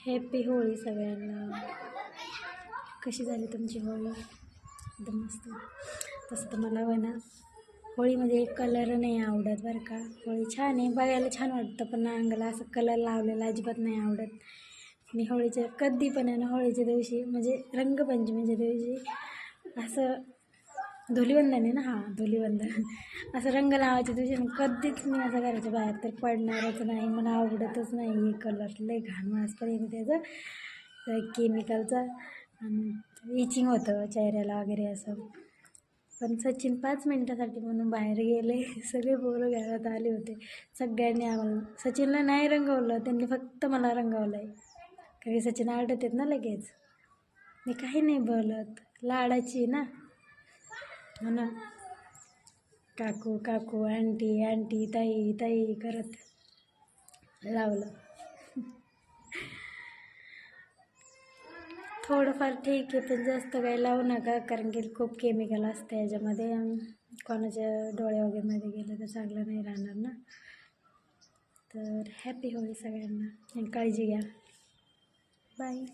Happy Holi सगळ्यांना. कशी झाली तुमची होळी? एकदम मस्त. तसं तर मला ना होळीमध्ये एक कलर नाही आवडत बरं का. होळी छान आहे, बघायला छान वाटतं, पण अंगाला असं कलर लावलेला अजिबात नाही आवडत. मी होळीच्या कधी पण आहे ना, होळीच्या दिवशी म्हणजे रंगपंचमीच्या दिवशी असं धुलीवंदन आहे ना, हां धुलीवंदन, असं रंग लावायच्या दिवशी कधीच मी असं घराच्या बाहेर तर पडणारच नाही. मला आवडतच नाही हे कलर, लय घाण वास पण येतं त्याचं केमिकलचं आणि इचिंग होतं चेहऱ्याला वगैरे असं. पण सचिन 5 मिनटासाठी म्हणून बाहेर गेले, सगळे पोरं घरात आले होते. सगळ्यांनी आम्हाला, सचिनला नाही रंगवलं, त्यांनी फक्त मला रंगवलं आहे. काही सचिन आरडत आहेत ना लगेच, मी काही नाही बोलत, लाडाची ना ना, काकू काकू, आंटी आंटी, ताई ताई करत लावलं. थोडंफार ठीक आहे, पण जास्त काही लावू नका, कारण की खूप केमिकल असतं याच्यामध्ये. कोणाच्या डोळे वगैरेमध्ये गेलं तर चांगलं नाही राहणार ना. तर हॅपी होळी सगळ्यांना, काळजी घ्या. बाय.